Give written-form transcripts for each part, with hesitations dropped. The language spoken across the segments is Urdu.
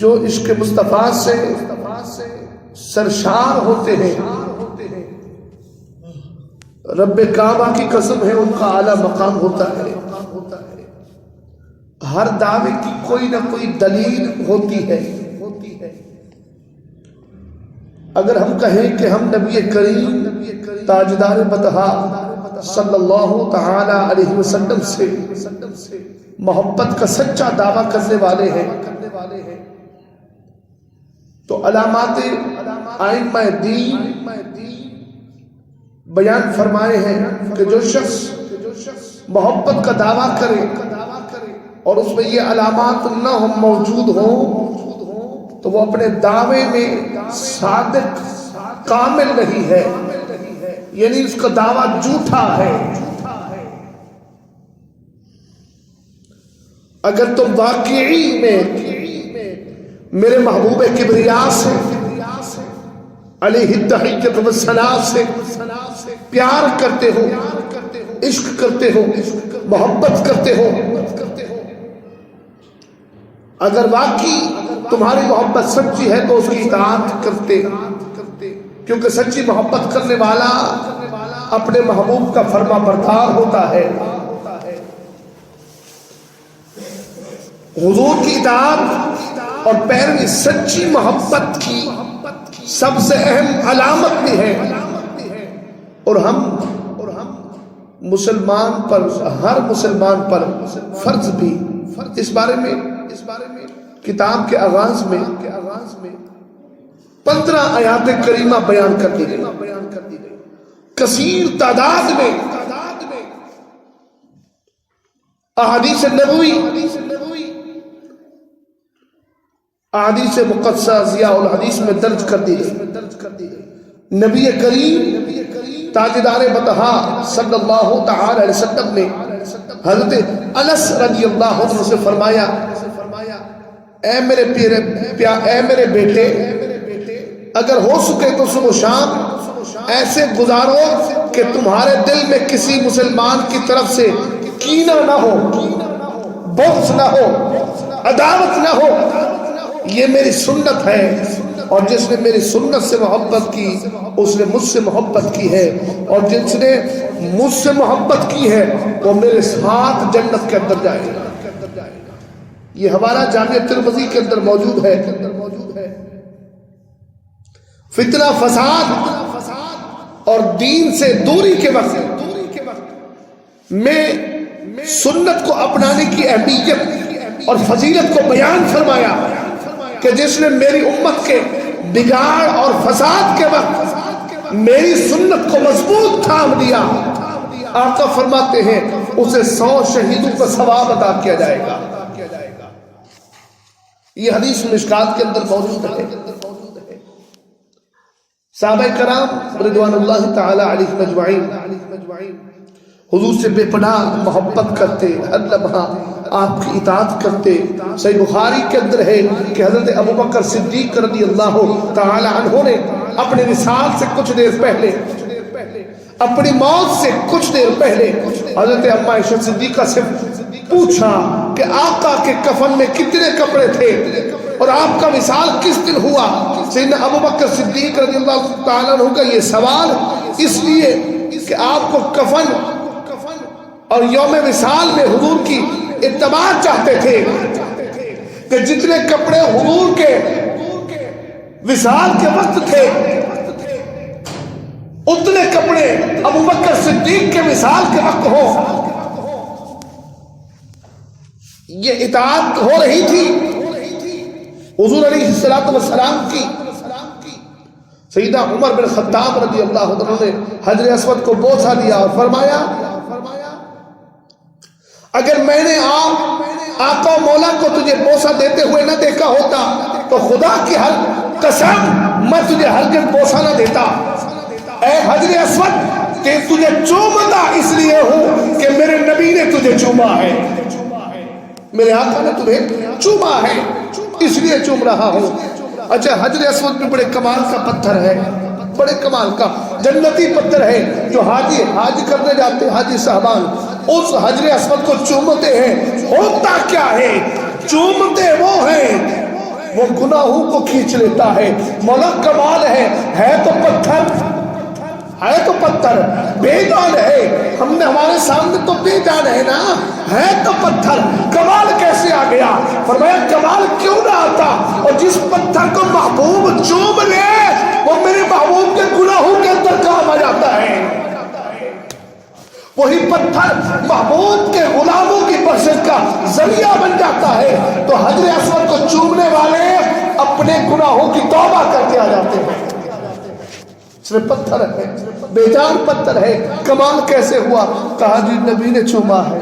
جو عشق مصطفیٰ سے سرشار ہوتے ہیں، رب کعبہ کی قسم ہے ان کا اعلیٰ مقام ہوتا ہے۔ ہر دعوے کی کوئی نہ کوئی دلیل ہوتی ہے۔ اگر ہم کہیں کہ ہم نبی کریم تاجدار بطحا صلی اللہ تعالی علیہ وسلم سے محبت کا سچا دعویٰ کرنے والے ہیں، تو علامات ائمہ دین بیان فرمائے ہیں کہ جو شخص محبت کا دعویٰ کرے اور اس میں یہ علامات نہ موجود ہوں تو وہ اپنے دعوے میں صادق کامل نہیں ہے، یعنی اس کا دعویٰ جھوٹا ہے۔ اگر تم واقعی میں میرے محبوب کبریا سے علیہ التحیۃ والسلام سے پیار کرتے ہو، عشق کرتے ہو، محبت کرتے ہو، اگر واقعی تمہاری محبت سچی ہے تو اس کی اطاعت کرتے، کیونکہ سچی محبت کرنے والا اپنے محبوب کا فرما بردار ہوتا ہے۔ حضور کی اطاعت اور پیروی سچی محبت کی سب سے اہم علامت بھی ہے، اور ہم مسلمان پر، ہر مسلمان پر فرض بھی اس بارے میں کتاب کے آغاز میں 15 آیات کریمہ بیان کر دی گئی، کثیر تعداد میں احادیث نبوی، احادیث مقدسہ ضیاء الحدیث میں درج کر دی گئی۔ نبی کریم تاجدار بطحا صلی اللہ تعالی علیہ وسلم نے حضرت انس رضی اللہ عنہ سے فرمایا، اے میرے بیٹے، اگر ہو سکے تو صبح و شام ایسے گزارو کہ تمہارے دل میں کسی مسلمان کی طرف سے کینہ نہ ہو، بغض نہ ہو، عداوت نہ ہو۔ یہ میری سنت ہے، اور جس نے میری سنت سے محبت کی اس نے مجھ سے محبت کی ہے، اور جس نے مجھ سے محبت کی ہے وہ میرے ساتھ جنت کے اندر جائے گا۔ یہ حوالہ جامع ترمذی کے اندر موجود ہے۔ فتنہ فساد اور دین سے دوری کے وقت میں سنت کو اپنانے کی اہمیت اور فضیلت کو بیان فرمایا کہ جس نے میری امت کے بگاڑ اور فساد کے وقت میری سنت کو مضبوط تھام دیا، آقا فرماتے ہیں اسے 100 شہیدوں کا ثواب عطا کیا جائے گا۔ یہ حدیث مشکات کے اندر موجود ہے۔ صحابہ کرام رضوان اللہ تعالی علیہم اجمعین حضور سے بے پناہ محبت کرتے، ہر لمحہ آپ کی اطاعت کرتے۔ صحیح بخاری کے اندر ہے کہ حضرت ابوبکر صدیق رضی اللہ تعالی عنہ نے اپنے وصال سے کچھ دیر پہلے، اپنی موت سے کچھ دیر پہلے حضرت اما عائشہ صدیقہ سے پوچھا کہ آقا کے کفن میں کتنے کپڑے تھے اور آپ کا وصال کس دن ہوا؟ سیدنا ابوبکر صدیق رضی اللہ تعالیٰ عنہ کا یہ سوال اس لیے کہ آپ کو کفن اور یوم وصال میں حضور کی اتباع چاہتے تھے، کہ جتنے کپڑے حضور کے وصال کے وقت تھے اتنے کپڑے ابوبکر صدیق کے وصال کے وقت ہو۔ یہ اطاعت ہو رہی تھی حضور علیہ السلام کی۔ سیدنا عمر بن خطاب رضی اللہ عنہ نے حجر اسود کو بوسہ دیا اور فرمایا اگر میں نے آقا و مولا کو تجھے بوسہ دیتے ہوئے نہ دیکھا ہوتا تو خدا کی ہر قسم میں تجھے ہرگز بوسہ نہ دیتا۔ اے حجر اسود کہ تجھے چومتا اس لیے ہوں کہ میرے نبی نے تجھے چوما ہے، میرے آقا نے تمہیں چوما ہے اس لیے چوم رہا ہوں۔ اچھا حجر اسود میں بڑے کمال کا پتھر ہے، بڑے کمال کا جنتی پتھر ہے، جو حاج کرنے جاتے حاجی صاحبان اس حجر اسود کو چومتے ہیں۔ ہوتا کیا ہے؟ چومتے وہ ہیں وہ گناہوں کو کھینچ لیتا ہے۔ مولا کمال ہے تو پتھر بے جان ہے، ہم نے ہمارے سامنے تو بے جان ہے نا، ہے تو پتھر، کمال کیسے آ گیا؟ فرمایا کمال کیوں نہ آتا، اور جس پتھر کو محبوب چوم لے وہ میرے محبوب کے گناہوں کے اندر کام آ جاتا ہے۔ وہی پتھر محبوب کے غلاموں کی بخشش کا ذریعہ بن جاتا ہے، تو حجر اسود کو چومنے والے اپنے گناہوں کی توبہ کر کے آ جاتے ہیں۔ صرف پتھر ہے، بے جان پتھر ہے، کمال کیسے ہوا؟ کہا جی نبی نے چوما ہے،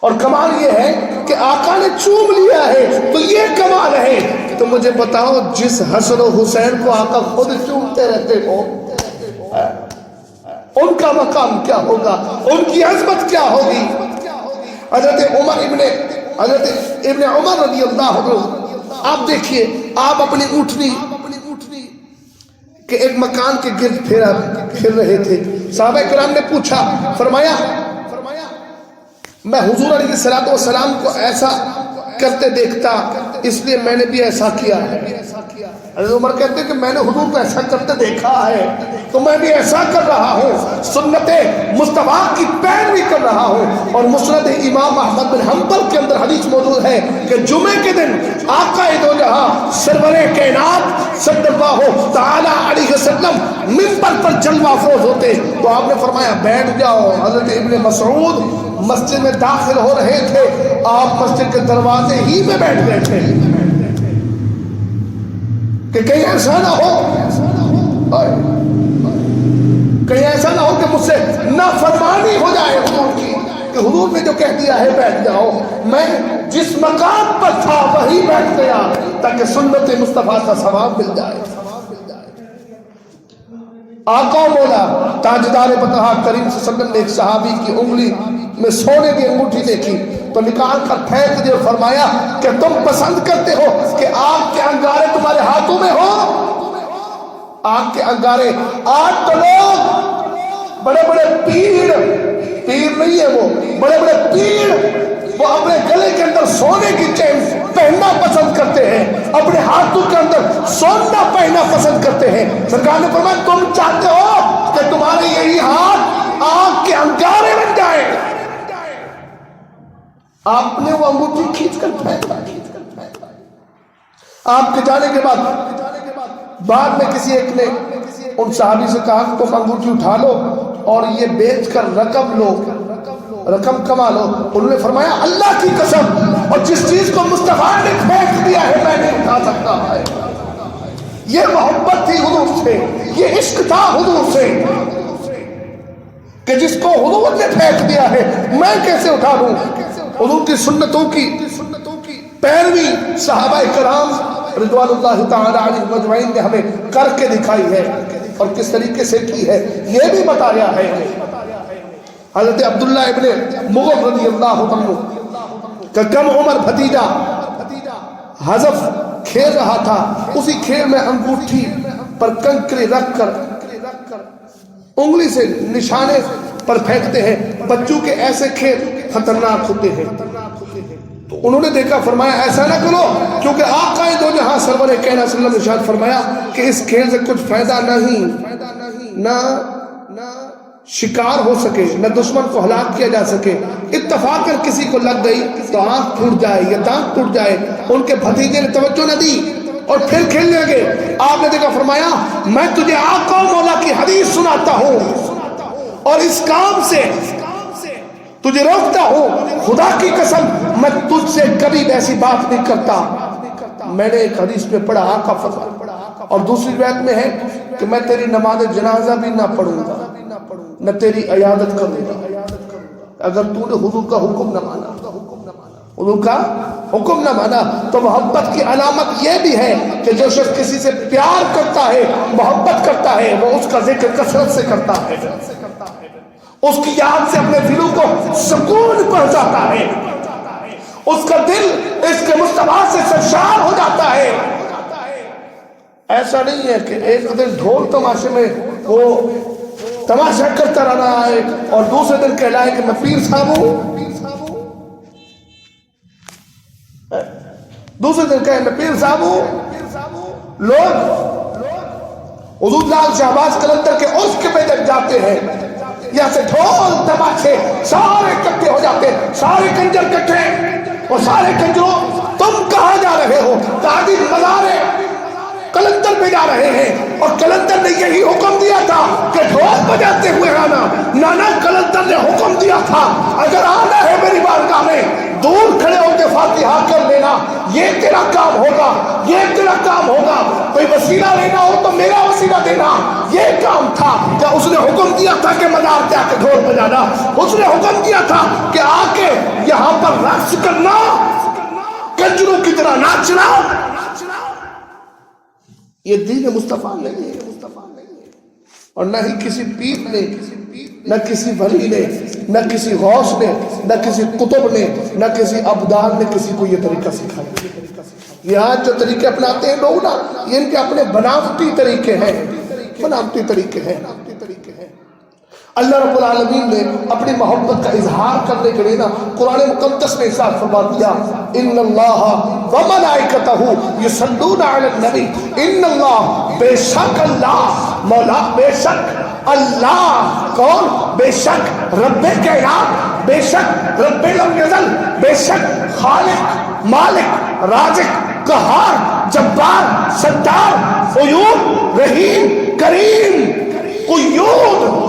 اور کمال یہ ہے کہ آقا نے چوم لیا ہے تو یہ کمال ہے۔ تو مجھے بتاؤ جس حسن و حسین کو آقا خود چومتے رہتے ہو، ان کا مقام کیا ہوگا، ان کی عظمت کیا ہوگی؟ حضرت ابن عمر رضی اللہ عنہ، آپ دیکھیے، آپ اپنی اونٹنی کہ ایک مکان کے گرد پھر رہے تھے، صحابہ کرام نے پوچھا، فرمایا میں حضور علیہ الصلوۃ والسلام کو ایسا کرتے دیکھتا اس لیے میں نے بھی ایسا کیا ہے۔ حضرت عمر کہتے ہیں کہ میں نے حضور کو ایسا کرتے دیکھا ہے تو میں بھی ایسا کر رہا ہوں، سنت مصطفیٰ کی پیروی کر رہا ہوں۔ اور مسند امام احمد بن حنبل کے اندر حدیث موجود ہے کہ جمعے کے دن آقا دو جہاں سرور کائنات صلی اللہ تعالی علیہ وسلم منبر پر جلوہ افروز ہوتے، تو آپ نے فرمایا بیٹھ جاؤ۔ حضرت ابن مسعود مسجد میں داخل ہو رہے تھے، آپ مسجد کے دروازے ہی میں بیٹھ گئے تھے کہ کہیں ایسا نہ ہو کہ مجھ سے نافرمانی ہو جائے حضور کی، کہ حضور نے جو کہہ دیا ہے بیٹھ جاؤ، میں جس مقام پر تھا وہی بیٹھ گیا تاکہ سنت مصطفیٰ کا ثواب مل جائے۔ آقا مولا تاجدار بطحا کریم صلی اللہ علیہ وسلم نے ایک صحابی کی انگلی میں سونے کی انگوٹھی دیکھی تو نکال کر پھینک دی اور فرمایا کہ تم پسند کرتے ہو کہ آگ کے انگارے تمہارے ہاتھوں میں ہو؟ آگ کے انگارے، آج تو لوگ بڑے بڑے پیر نہیں ہے، وہ بڑے بڑے پیر وہ اپنے گلے کے اندر سونے کی چین پہننا پسند کرتے ہیں، اپنے ہاتھوں کے اندر سونا پہننا پسند کرتے ہیں۔ سرکار نے فرمایا تم چاہتے ہو کہ تمہارے یہی ہاتھ آگ کے انگارے بن جائیں؟ آپ نے وہ انگوٹھی کھینچ کر پھینکا۔ آپ کے جانے کے بعد میں کسی ایک نے ان صحابی سے کہا کہ تم انگوٹھی اٹھا لو اور یہ بیچ کر رقم لو، رقم کما لو۔ انہوں نے فرمایا اللہ کی قسم، اور جس چیز کو مصطفیٰ نے پھینک دیا ہے میں نہیں اٹھا سکتا ہے۔ یہ محبت تھی حضور سے، یہ عشق تھا حضور سے، کہ جس کو حضور نے پھینک دیا ہے میں کیسے اٹھا لوں؟ حضور کی سنتوں کی پیروی صحابہ کرام رضوان اللہ تعالی علیہم اجمعین نے ہمیں کر کے دکھائی ہے، اور کس طریقے سے کی ہے یہ بھی بتایا ہے۔ حضرت عبداللہ ابن مغل رضی اللہ عنہ کا کم عمر بھتیجا حذف کھیل رہا تھا، اسی کھیل میں انگوٹھی پر کنکری رکھ کر انگلی سے نشانے پر پھینکتے ہیں۔ بچوں کے ایسے کھیل خطرناک ہوتے ہیں، تو انہوں نے دیکھا، فرمایا ایسا نہ کرو، کیونکہ آقا دو جہاں سرور کائنات صلی اللہ علیہ وسلم نے ارشاد فرمایا کہ اس کھیل سے کچھ فائدہ نہیں، نہ شکار ہو سکے، نہ دشمن کو ہلاک کیا جا سکے، اتفاقاً کسی کو لگ گئی تو آنکھ ٹوٹ جائے یا دانت ٹوٹ جائے۔ ان کے بھتیجے نے توجہ نہ دی اور پھر کھیلنے لگے۔ آپ نے دیکھا، فرمایا میں تجھے آقا و مولا کی حدیث سناتا ہوں اور اس کام سے تجھے روکتا ہوں، خدا کی قسم میں تجھ سے کبھی ایسی بات نہیں کرتا۔ میں نے ایک حدیث میں پڑھا آقا فرمایا، اور دوسری روایت میں ہے کہ میں تیری نماز جنازہ بھی نہ پڑھوں گا، نہ تیری عیادت کروں گا اگر تو نے حضور کا حکم نہ مانا۔ حضور کا حکم نہ مانا تو محبت کی علامت یہ بھی ہے کہ جو شخص کسی سے پیار کرتا ہے، محبت کرتا ہے، وہ اس کا ذکر کثرت سے کرتا ہے، اس کی یاد سے اپنے دلوں کو سکون پہنچاتا ہے، اس کا دل اس کے مصطفیٰ سے سرشار ہو جاتا ہے۔ ایسا نہیں ہے کہ ایک دن ڈھول تماشے میں وہ تماشا کرتا رہنا ہے اور دوسرے دن کہلائے کہ میں پیر صاحب ہوں۔ دوسرے دن کہے میں پیر صاحب ہوں، لوگ حضور لال شہباز قلندر کے عرس پہ جب جاتے ہیں، یہاں سے ڈھول تماچے سارے اکٹھے ہو جاتے ہیں، سارے کنجر اکٹھے، اور سارے کنجروں تم کہاں جا رہے ہو؟ قاضی مزارے قلندر پہ جا رہے ہیں، اور قلندر نے یہی حکم دیا تھا کہ ڈھول بجاتے ہوئے آنا۔ نانا قلندر نے حکم دیا تھا اگر آنا ہے میری بارگاہ میں دور کھڑے ہو کے فاتحہ کر لینا، یہ تیرا کام ہوگا، یہ تیرا کام ہوگا۔ کوئی وسیلہ لینا ہو تو میرا وسیلہ دینا، یہ کام تھا۔ کیا اس نے حکم دیا تھا کہ مزار پہ آ کے ڈھول بجانا؟ اس نے حکم دیا تھا کہ آ کے یہاں پر رقص کرنا، کنجروں کی طرح ناچنا۔ یہ دین مصطفیٰ نہیں ہے، اور نہ ہی کسی پیر نے، نہ کسی ولی نے، نہ کسی غوث نے، نہ کسی قطب نے، نہ کسی ابدال نے کسی کو یہ طریقہ سکھایا۔ یہ آج جو طریقے اپناتے ہیں لوگ نا، یہ ان کے اپنے بناوٹی طریقے ہیں، بناوٹی طریقے ہیں۔ اللہ رب العالمین نے اپنی محبت کا اظہار کرنے کے لیے نا قرآن مقدس میں ارشاد فرما دیا، ان اللہ وملائکتہ یصلون علی النبی، ان اللہ بے شک اللہ، مولا بے شک اللہ، کون؟ بے شک رب کائنات، بے شک رب لم یزل، بے شک خالق مالک رازق قہار جبار ستار قیوم رحیم کریم قیوم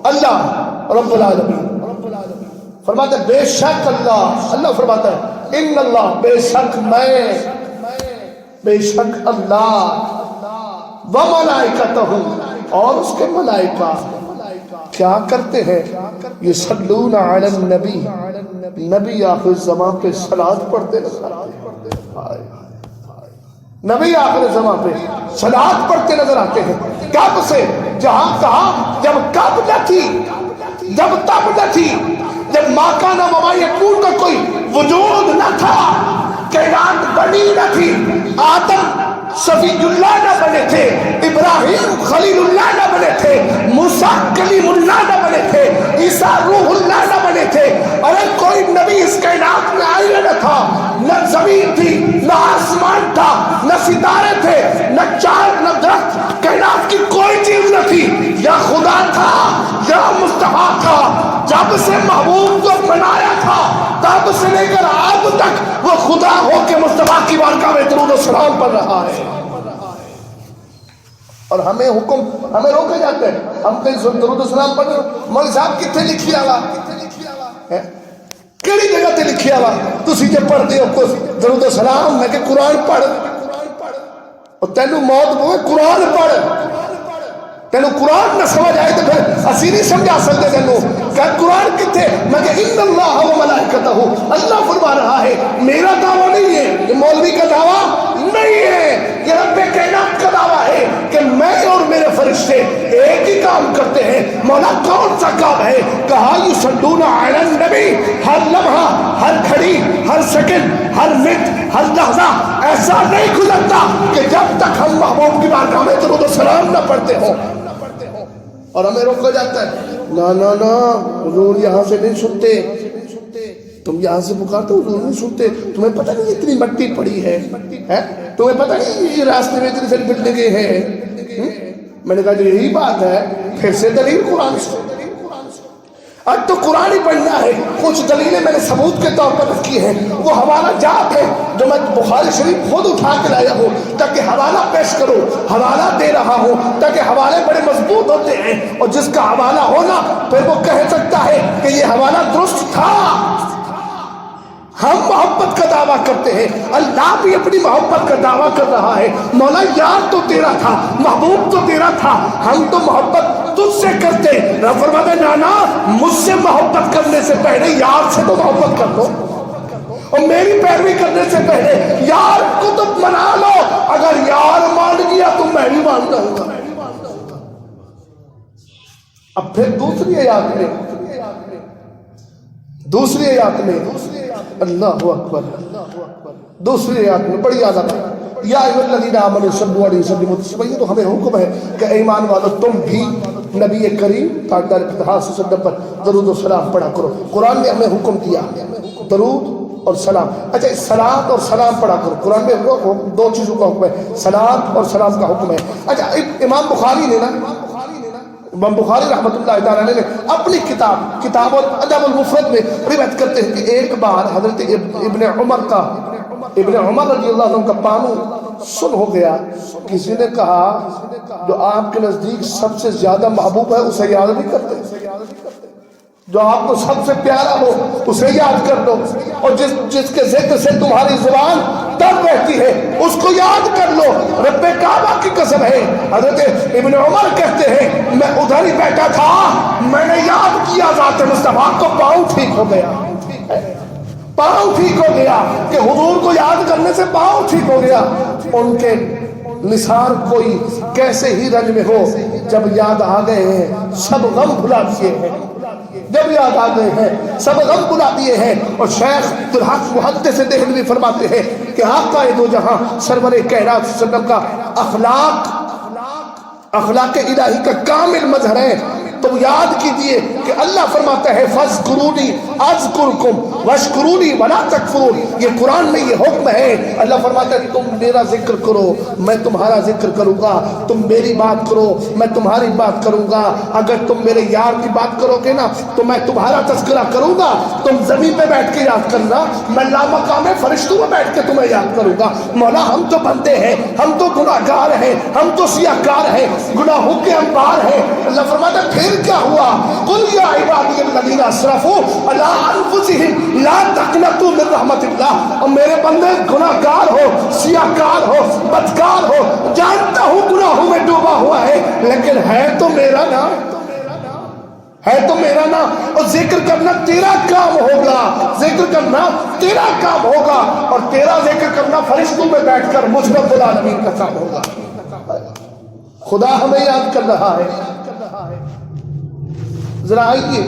اللہ رب العالمین فرماتا ہے بے شک اللہ، اللہ فرماتا ہے ان اللہ، بے شک میں، بے شک اللہ، وملائکتہ، اور اس کے ملائکہ کیا کرتے ہیں؟ یصلون علی النبی، نبی آخر زمان پہ صلاۃ پڑھتے نظر آتے ہیں، نبی آخر زمان پہ صلاۃ پڑھتے نظر آتے ہیں۔ کب سے؟ جہاں کہا جب کب نہ تھی، جب تب نہ تھی، جب ماں کا نہ وما یکون کا کوئی وجود نہ تھا، کائنات بنی نہ تھی، آدم صفی اللہ نہ بنے تھے، ابراہیم خلیل اللہ نہ بنے تھے، موسیٰ کلیم اللہ نہ بنے تھے، عیسیٰ روح اللہ نہ بنے تھے۔ ارے کوئی نبی اس کائنات میں آئے نہ تھا، نہ زمین تھی، نہ آسمان تھا، نہ ستارے تھے، نہ چاند، نہ درخت، کائنات کی کوئی چیز نہ تھی۔ یا خدا تھا یا مصطفیٰ تھا۔ جب سے محبوب کو بنایا تھا تب سے لے کر اب تک وہ خدا ہو کے مصطفیٰ کی بارگاہ میں درود و سلام پڑھ رہا ہے، اور ہمیں حکم، ہمیں روکے جاتے ہیں، ہم کہیں درود و سلام پڑھ رہے ہیں۔ مولوی صاحب کتنے لکھی آوا، کیڑی جگہ تے لکھی آوا تسی جے پڑھ دے ہو درود و سلام؟ میں کہ قرآن پڑھ، اور تینوں موت ہوئے قرآن پڑھ، تینوں قرآن نہ سمجھ آئے تو پھر اسی نہیں سمجھا سکتے تینوں کہ قرآن کتنے؟ میں کہ ان اللہ و ملائکتہ، اللہ فرما رہا ہے، میرا دعویٰ نہیں ہے، یہ مولوی کا دعویٰ نہیں ہے، یہ رب کائنات کا دعویٰ ہے کہ میں اور میرے فرشتے ایک ہی کام کرتے ہیں۔ مولا کون سا کام ہے؟ کہا یصلون علی النبی، ہر لمحہ، ہر گھڑی، ہر سیکنڈ، ہر منٹ، ہر لحظہ ایسا نہیں گزرتا کہ جب تک ہم محبوب کی بارگاہ میں درود و سلام نہ پڑھتے ہوں، اور ہمیں روکا جاتا ہے نا نا نا حضور یہاں سے نہیں سنتے، تم یہاں سے پکارتے حضور نہیں سنتے، تمہیں پتہ نہیں اتنی مٹی پڑی ہے، تمہیں پتہ نہیں یہ راستے میں اتنی ساری بلڈنگیں ہیں۔ میں نے کہا جو یہی بات ہے پھر سے دلیل قرآن سے، اب تو قرآن ہی پڑھنا ہے۔ کچھ دلیلیں میں نے ثبوت کے طور پر رکھی ہیں، وہ حوالہ جات ہے جو میں بخاری شریف خود اٹھا کے لایا ہوں تاکہ حوالہ پیش کروں، حوالہ دے رہا ہوں تاکہ حوالے بڑے مضبوط ہوتے ہیں، اور جس کا حوالہ ہونا پھر وہ کہہ سکتا ہے کہ یہ حوالہ درست تھا۔ ہم محبت کا دعویٰ کرتے ہیں، اللہ بھی اپنی محبت کا دعویٰ کر رہا ہے۔ مولا یار تو تیرا تھا، محبوب تو تیرا تھا، ہم تو محبت تجھ سے کرتے۔ رب فرماتا ہے نانا مجھ سے محبت کرنے سے پہلے یار سے تو محبت کر لو، اور میری پیروی کرنے سے پہلے یار کو تو منا لو۔ اگر یار مان گیا تو میں بھی مان جاؤں گا۔ اب پھر دوسری آیات میں اللہ اکبر، دوسری آیات میں بڑی عادت ہے، یا ایھا الذین آمنوا صلوا علیہ وسلموا تسلیما، یہ تو ہمیں حکم ہے کہ ایمان والو تم بھی نبی کریم تاجدار فتح صلی اللہ علیہ وسلم پر درود و سلام پڑھا کرو۔ قرآن نے ہمیں حکم دیا درود اور سلام. اچھا صلاۃ اور سلام پڑھا کرو. قرآن میں دو چیزوں کا حکم ہے, صلاۃ اور سلام کا حکم ہے. اچھا امام بخاری نے نا, امام بخاری رحمۃ اللہ تعالیٰ نے اپنی کتاب الادب المفرد میں روایت کرتے ہیں کہ ایک بار حضرت ابن عمر رضی اللہ عنہ کا پانو سن ہو گیا. کسی نے کہا جو آپ کے نزدیک سب سے زیادہ محبوب ہے اسے یاد نہیں کرتے, جو آپ کو سب سے پیارا ہو اسے یاد کر دو, اور جس کے ذکر سے تمہاری زبان تر رہتی ہے اس کو یاد کر لو. رب کعبہ کی قسم ہے, حضرت ابن عمر کہتے ہیں میں ادھر ہی بیٹھا تھا, میں نے یاد کیا ذات مصطفیٰ کو, پاؤں ٹھیک ہو گیا, پاؤں ٹھیک ہو گیا کہ حضور کو یاد کرنے سے پاؤں ٹھیک ہو گیا. ان کے نثار کوئی کیسے ہی رنج میں ہو, جب یاد آ گئے ہیں سب غم بھلا دیے ہیں, جب یاد آ گئے ہیں سب غم بھلا دیے ہیں. اور شیخ عبدالحق محدث دہلوی فرماتے ہیں کہ آقا دو جہاں سرور کائنات صلی اللہ علیہ وسلم کا اخلاق الہی کا کامل مظہر ہے. تو یاد کیجئے کہ اللہ فرماتا ہے فَاذْكُرُونِي أَذْكُرْكُمْ وَاشْكُرُونِي وَلَا تَكْفُرُونِ. یہ قرآن میں یہ حکم ہے. اللہ فرماتا ہے تم میرا ذکر کرو میں تمہارا ذکر کروں گا, تم میری بات کرو میں تمہاری بات کروں گا. اگر تم میرے یار کی بات کرو گے نا تو میں تمہارا تذکرہ کروں گا. تم زمین پہ بیٹھ کے یاد کرنا, میں لامقام فرشتوں میں بیٹھ کے تمہیں یاد کروں گا. مولا ہم تو بندے ہیں, ہم تو گناہ گار ہیں, ہم تو سیاہ کار ہیں, گناہوں کے انبار ہیں. اللہ فرماتا ہے پھر کیا ہوا, قل یا عبادی الذین اسرفوا علی انفسہم لا تقنطوا من رحمت اللہ. اور میرے بندے گناہ گار ہو, سیاہ کار ہو, بدکار ہو, جانتا ہوں گناہوں میں ڈوبا ہوا ہے, لیکن ہے تو میرا نا, ہے تو میرا نا. اور ذکر کرنا تیرا کام ہوگا, ذکر کرنا تیرا کام ہوگا, اور تیرا ذکر کرنا فرشتوں میں بیٹھ کر مجھ رب العالمین کا کام ہوگا. خدا ہمیں یاد کر رہا ہے. ذرا آئیے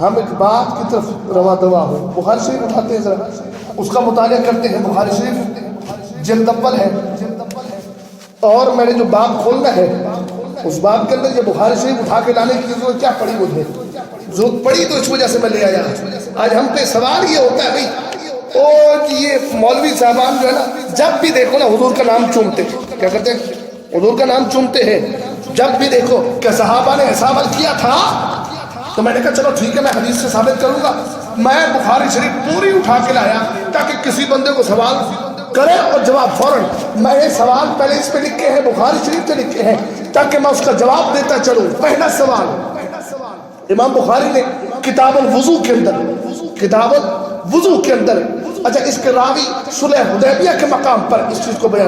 ہم ایک بات کی طرف رواں دوا ہو. بخاری شریف اٹھاتے ہیں, ذرا اس کا مطالعہ کرتے ہیں. بخاری شریف جلد اول ہے, اور میں نے جو باب کھولنا ہے اس باب کے اندر یہ بخاری شریف اٹھا کے لانے کی ضرورت کیا پڑی, مجھے ضرورت پڑی تو اس وجہ سے میں لے آیا. آج ہم پہ سوال یہ ہوتا ہے بھائی اور یہ مولوی صاحبان جو ہے نا جب بھی دیکھو نا حضور کا نام چومتے, کیا کرتے ہیں, حضور کا نام چومتے ہیں. جب بھی دیکھو کہ صحابہ نے ایسا عمل کیا تھا تو میں نے کہا چلو ٹھیک ہے میں حدیث سے ثابت کروں گا. میں بخاری شریف پوری اٹھا کے لایا تاکہ کسی بندے کو سوال کرے اور جواب فوراً. میں یہ سوال پہلے اس پہ لکھے ہیں, بخاری شریف سے لکھے ہیں, تاکہ میں اس کا جواب دیتا چلوں. پہلا سوال امام بخاری نے کتاب الوضو کے اندر, کتاب الوضو کے اندر, اچھا اس کے راوی صلح حدیبیہ کے مقام پر اس چیز کو بیان